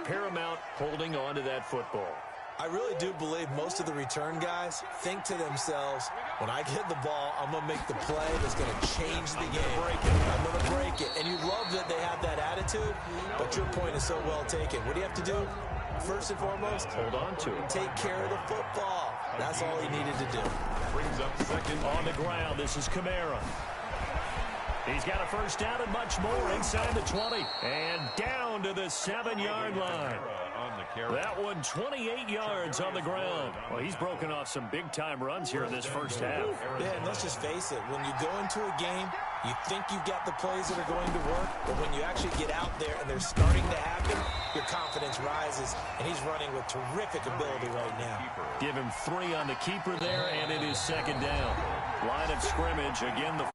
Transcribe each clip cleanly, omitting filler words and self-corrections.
paramount holding on to that football. I really do believe most of the return guys think to themselves, when I get the ball, I'm going to make the play that's going to change the game. I'm going to break it. And you love that they have that attitude, but your point is so well taken. What do you have to do? First and foremost, hold on to it. Take care of the football. That's all he needed to do. Brings up second on the ground. This is Kamara. He's got a first down and much more inside the 20. And down to the 7-yard line. That one 28 yards on the ground. Well, he's broken off some big-time runs here in this first half. Yeah, and let's just face it. When you go into a game, you think you've got the plays that are going to work, but when you actually get out there and they're starting to happen, your confidence rises, and he's running with terrific ability right now. Give him 3 on the keeper there, and it is second down. Line of scrimmage. Again, the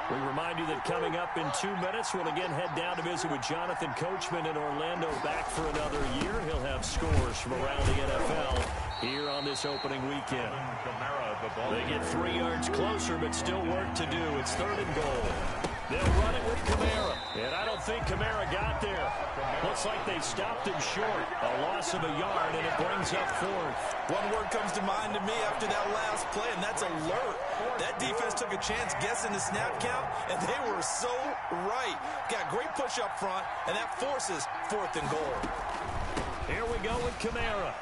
we remind you that coming up in 2 minutes, we'll again head down to visit with Jonathan Coachman in Orlando, back for another year. He'll have scores from around the NFL here on this opening weekend. They get 3 yards closer, but still work to do. It's 3rd and goal. They'll run it with Kamara. And I don't think Kamara got there. Looks like they stopped him short. A loss of a yard, and it brings up 4th. One word comes to mind to me after that last play, and that's alert. That defense took a chance guessing the snap count, and they were so right. Got great push up front, and that forces 4th and goal. Here we go with Kamara.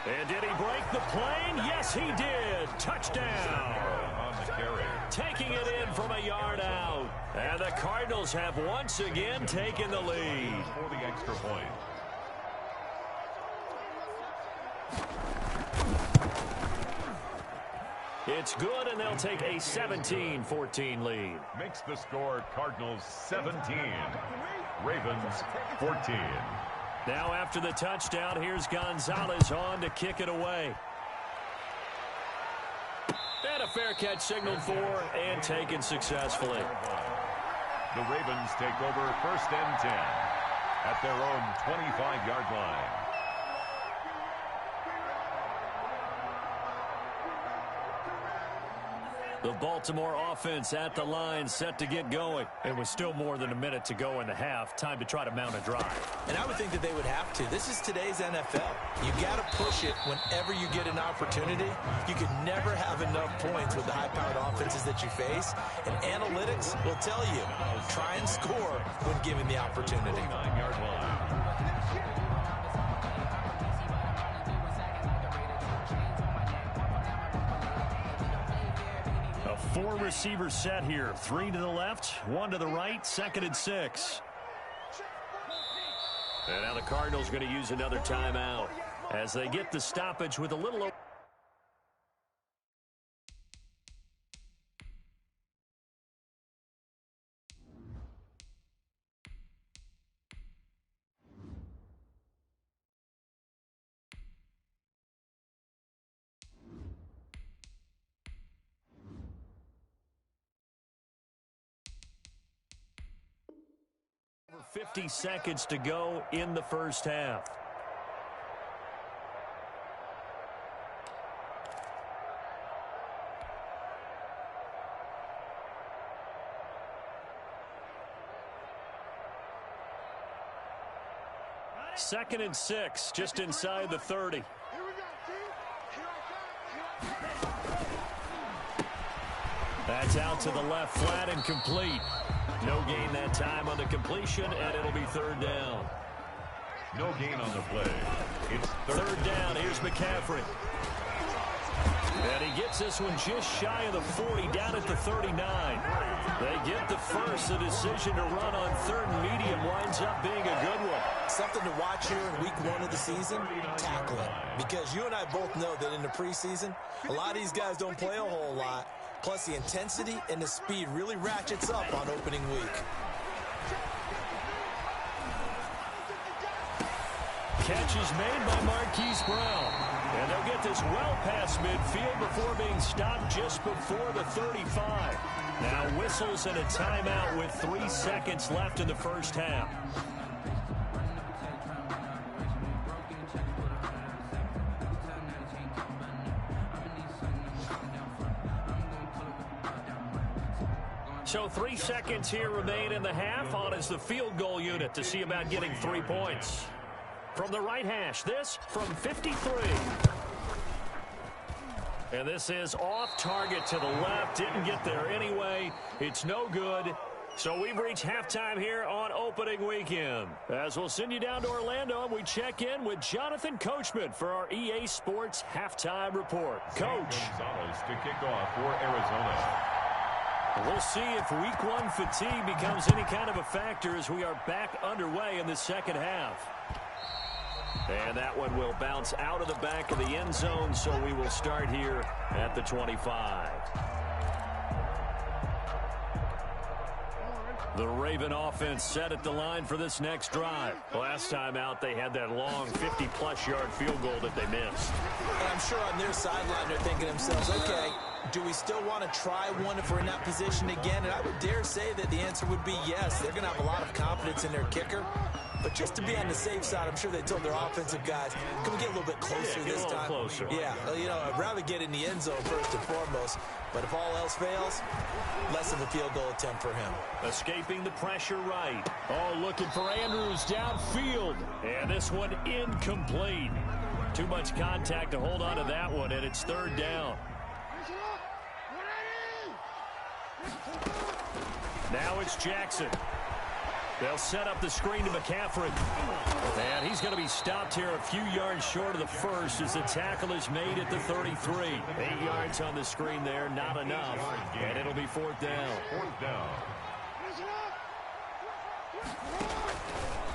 And did he break the plane? Yes, he did. Touchdown. Taking it in from a yard out. And the Cardinals have once again taken the lead. For the extra point. It's good, and they'll take a 17-14 lead. Makes the score Cardinals 17, Ravens 14. Now after the touchdown, here's Gonzalez on to kick it away. And a fair catch signaled for and taken successfully. The Ravens take over 1st and 10 at their own 25-yard line. The Baltimore offense at the line, set to get going. It was still more than a minute to go in the half. Time to try to mount a drive. And I would think that they would have to. This is today's NFL. You got to push it whenever you get an opportunity. You can never have enough points with the high-powered offenses that you face. And analytics will tell you, try and score when given the opportunity. 9-yard line. A 4-receiver set here. 3 to the left, 1 to the right, 2nd and 6. And now the Cardinals going to use another timeout as they get the stoppage with a little over. Over 50 seconds to go in the first half. Second and 6, just inside the 30. That's out to the left, flat and complete. No gain that time on the completion, and it'll be 3rd down. No gain on the play. It's 3rd down. Here's McCaffrey. And he gets this one just shy of the 40, down at the 39. They get the first. The decision to run on 3rd and medium winds up being a good one. Something to watch here in week 1 of the season, tackling. Because you and I both know that in the preseason, a lot of these guys don't play a whole lot. Plus, the intensity and the speed really ratchets up on opening week. Catch is made by Marquise Brown. And they'll get this well past midfield before being stopped just before the 35. Now whistles and a timeout with 3 seconds left in the first half. So 3 seconds here remain in the half. On is the field goal unit to see about getting 3 points. From the right hash, this from 53. And this is off target to the left. Didn't get there anyway. It's no good. So we've reached halftime here on opening weekend. As we'll send you down to Orlando, and we check in with Jonathan Coachman for our EA Sports Halftime Report. Coach. Gonzalez to kick off for Arizona. We'll see if week 1 fatigue becomes any kind of a factor as we are back underway in the second half. And that one will bounce out of the back of the end zone, so we will start here at the 25. The Raven offense set at the line for this next drive. Last time out, they had that long 50-plus yard field goal that they missed. And I'm sure on their sideline they're thinking to themselves, okay, do we still want to try one if we're in that position again? And I would dare say that the answer would be yes. They're going to have a lot of confidence in their kicker. But just to be on the safe side, I'm sure they told their offensive guys, can we get a little bit closer this time? Closer. Yeah, you know, I'd rather get in the end zone first and foremost. But if all else fails, less of a field goal attempt for him. Escaping the pressure right. Oh, looking for Andrews downfield. And this one incomplete. Too much contact to hold on to that one, and it's third down. Now it's Jackson. They'll set up the screen to McCaffrey. And he's going to be stopped here a few yards short of the first as the tackle is made at the 33. 8 yards on the screen there, not enough. And it'll be fourth down. Fourth down.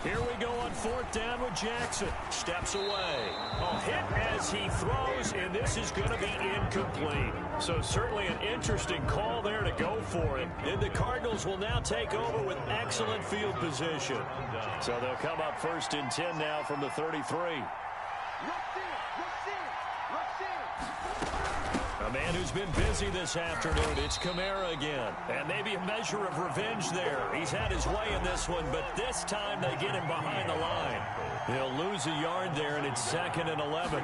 Here we go on fourth down with Jackson. Steps away. A hit as he throws, and this is going to be incomplete. So certainly an interesting call there to go for it. And the Cardinals will now take over with excellent field position. So they'll come up first and 10 now from the 33. A man who's been busy this afternoon, it's Kamara again. And maybe a measure of revenge there. He's had his way in this one, but this time they get him behind the line. He'll lose a yard there, and it's 2nd and 11.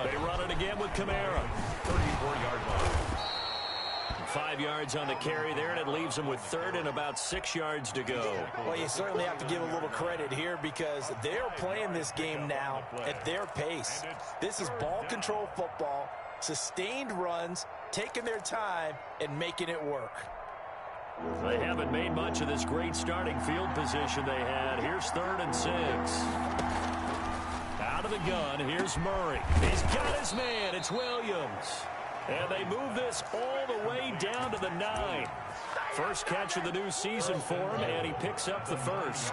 They run it again with Kamara. 34-yard line. 5 yards on the carry there, and it leaves them with third and about 6 yards to go. Well, you certainly have to give a little credit here because they're playing this game now at their pace. This is ball control football, sustained runs, taking their time, and making it work. They haven't made much of this great starting field position they had. Here's 3rd and 6. Out of the gun, here's Murray. He's got his man. It's Williams. And they move this all the way down to the 9. First catch of the new season for him, and he picks up the first.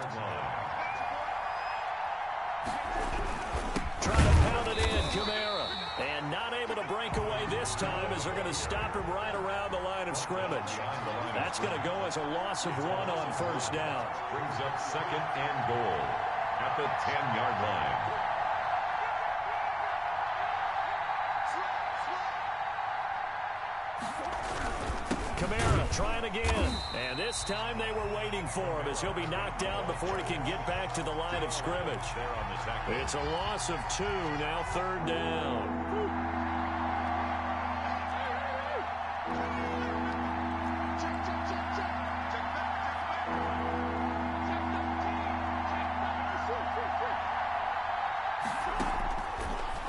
Trying to pound it in, Kamara. And not able to break away this time as they're going to stop him right around the line of scrimmage. That's going to go as a loss of 1 on first down. Brings up 2nd and goal at the 10-yard line. Kamara trying again. And this time they were waiting for him as he'll be knocked down before he can get back to the line of scrimmage. It's a loss of 2, now 3rd down.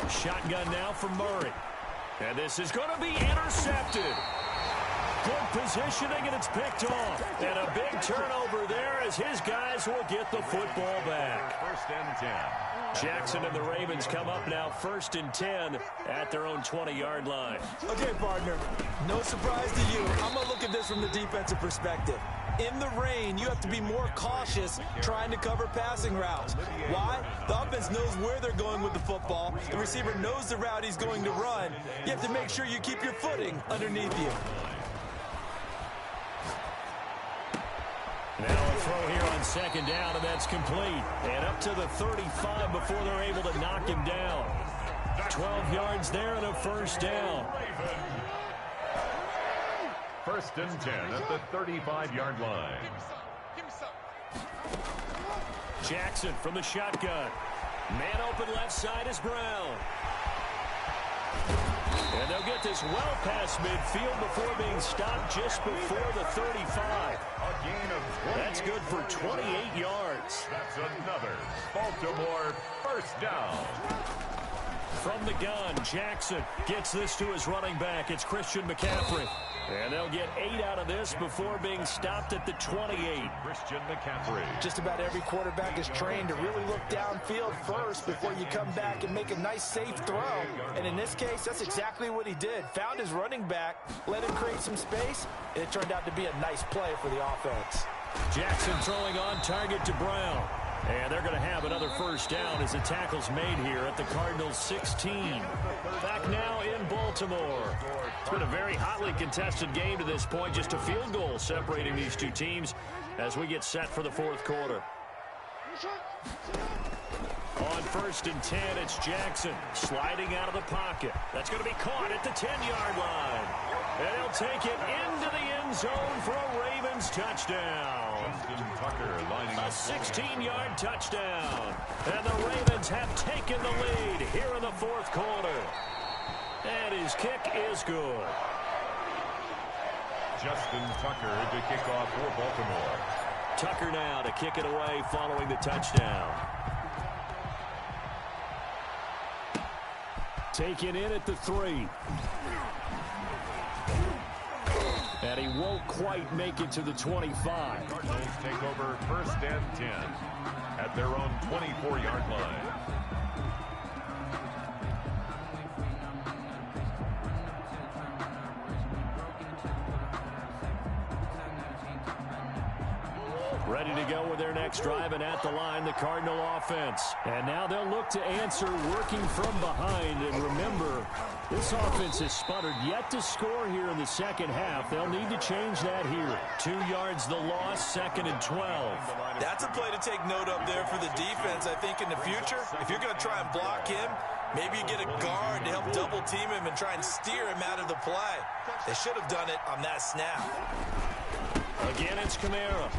Shotgun now for Murray. And this is going to be intercepted. Good positioning, and it's picked off. And a big turnover there as his guys will get the football back. 1st and 10. Jackson and the Ravens come up now 1st and 10 at their own 20-yard line. Okay, partner, no surprise to you. I'm going to look at this from the defensive perspective. In the rain, you have to be more cautious trying to cover passing routes. Why? The offense knows where they're going with the football. The receiver knows the route he's going to run. You have to make sure you keep your footing underneath you. Now a throw here on 2nd down, and that's complete. And up to the 35 before they're able to knock him down. 12 yards there and a first down. 1st and 10 at the 35-yard line. Jackson from the shotgun. Man open left side is Brown. And they'll get this well past midfield before being stopped just before the 35. A gain of 28. That's good for 28 yards. That's another Baltimore first down. From the gun, Jackson gets this to his running back. It's Christian McCaffrey. And they'll get 8 out of this before being stopped at the 28. Christian McCaffrey. Just about every quarterback is trained to really look downfield first before you come back and make a nice, safe throw. And in this case, that's exactly what he did. Found his running back, let him create some space, and it turned out to be a nice play for the offense. Jackson throwing on target to Brown. And they're going to have another first down as the tackle's made here at the Cardinals' 16. Back now in Baltimore. It's been a very hotly contested game to this point. Just a field goal separating these two teams as we get set for the fourth quarter. On 1st and 10, it's Jackson sliding out of the pocket. That's going to be caught at the 10-yard line. And he'll take it into the end zone for a Ravens touchdown. A 16-yard touchdown. And the Ravens have taken the lead here in the fourth quarter. And his kick is good. Justin Tucker to kick off for Baltimore. Tucker now to kick it away following the touchdown. Taken in at the 3. And he won't quite make it to the 25. Cardinals take over 1st and 10 at their own 24-yard line. Ready to go with their next drive, and at the line, the Cardinal offense. And now they'll look to answer working from behind. And remember, this offense has sputtered yet to score here in the second half. They'll need to change that here. 2 yards the loss, 2nd and 12. That's a play to take note of there for the defense, I think, in the future. If you're going to try and block him, maybe you get a guard to help double team him and try and steer him out of the play. They should have done it on that snap. Again, it's Kamara.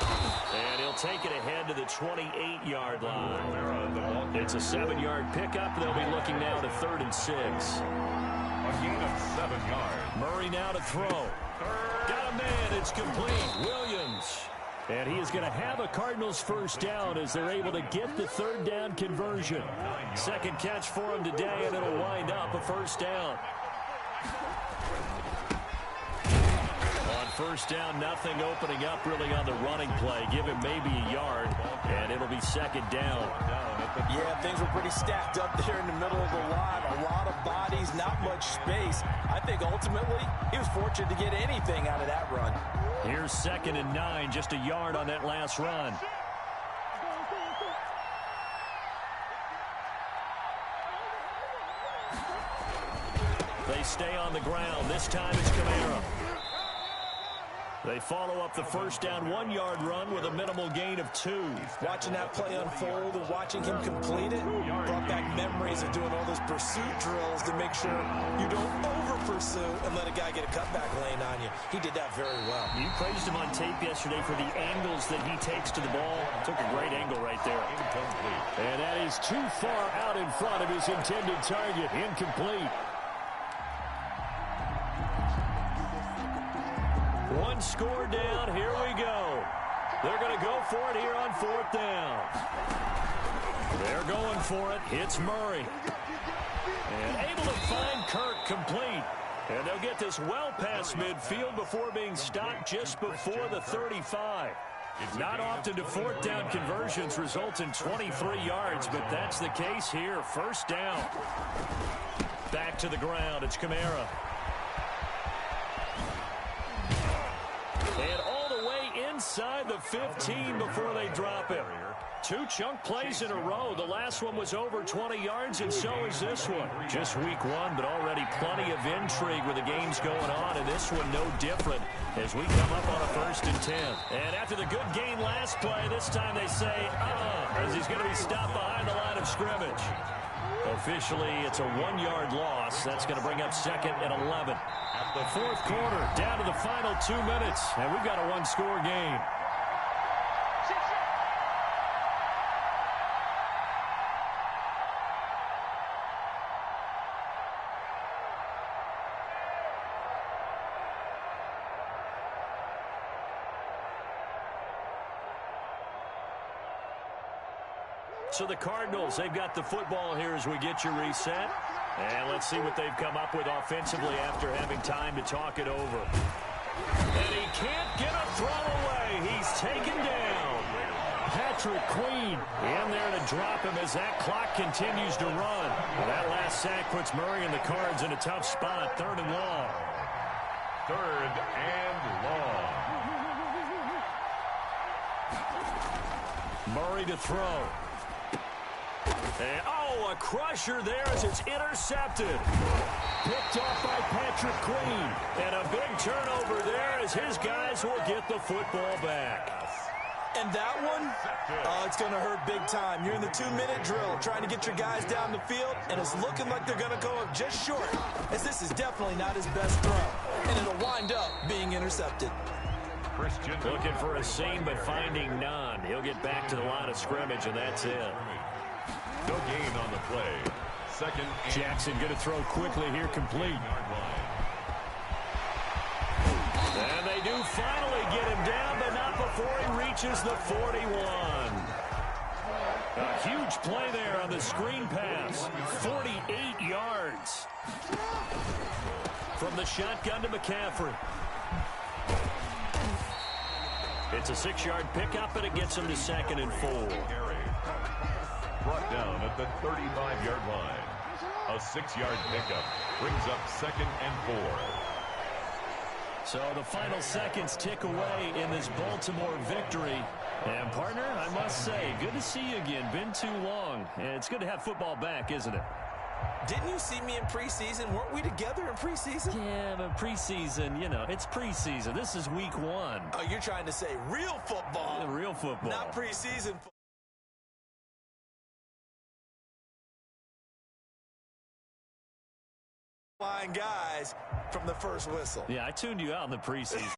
And he'll take it ahead to the 28-yard line. It's a 7-yard pickup. They'll be looking now to 3rd and 6. A gain of 7 yards. Murray now to throw. Got a man. It's complete. Williams. And he is going to have a Cardinals first down as they're able to get the 3rd down conversion. Second catch for him today, and it'll wind up a first down. First down, nothing opening up really on the running play. Give him maybe a yard, and it'll be 2nd down. Yeah, things were pretty stacked up there in the middle of the line. A lot of bodies, not much space. I think ultimately he was fortunate to get anything out of that run. Here's 2nd and 9, just a yard on that last run. They stay on the ground. This time it's Kamara. They follow up the first down 1-yard run with a minimal gain of 2. Watching that play unfold and watching him complete it brought back memories of doing all those pursuit drills to make sure you don't over-pursue and let a guy get a cutback lane on you. He did that very well. You praised him on tape yesterday for the angles that he takes to the ball. Took a great angle right there. And that is too far out in front of his intended target. Incomplete. One score down. Here we go. They're going to go for it here on 4th down. They're going for it. It's Murray. And able to find Kirk complete. And they'll get this well past midfield before being stopped just before the 35. Not often do 4th down conversions result in 23 yards, but that's the case here. First down. Back to the ground. It's Kamara. And all the way inside the 15 before they drop him. 2 chunk plays in a row. The last one was over 20 yards, and so is this one. Just week 1, but already plenty of intrigue with the games going on, and this one no different as we come up on a 1st and 10. And after the good gain last play, this time they say, as he's going to be stopped behind the line of scrimmage. Officially, it's a 1-yard loss. That's going to bring up 2nd and 11. The fourth quarter, down to the final 2 minutes, and we've got a 1-score game. So the Cardinals, they've got the football here as we get you reset. And let's see what they've come up with offensively after having time to talk it over. And he can't get a throw away. He's taken down. Patrick Queen in there to drop him as that clock continues to run. That last sack puts Murray and the Cards in a tough spot. 3rd and long. 3rd and long. Murray to throw. And, a crusher there as it's intercepted. Picked off by Patrick Queen. And a big turnover there as his guys will get the football back. And that one, it's going to hurt big time. You're in the 2-minute drill trying to get your guys down the field, and it's looking like they're going to go up just short, as this is definitely not his best throw. And it'll wind up being intercepted. Looking for a seam, but finding none. He'll get back to the line of scrimmage, and that's it. No gain on the play. 2nd. Jackson going to throw quickly here, complete. And they do finally get him down, but not before he reaches the 41. A huge play there on the screen pass. 48 yards. From the shotgun to McCaffrey. It's a 6-yard pickup, and it gets him to 2nd and 4. Brought down at the 35-yard line. A 6-yard pickup brings up 2nd and 4. So the final seconds tick away in this Baltimore victory. And, partner, I must say, good to see you again. Been too long. And it's good to have football back, isn't it? Didn't you see me in preseason? Weren't we together in preseason? Yeah, but preseason, it's preseason. This is week 1. Oh, you're trying to say real football. Yeah, real football. Not preseason football. Flying guys from the first whistle. Yeah, I tuned you out in the preseason.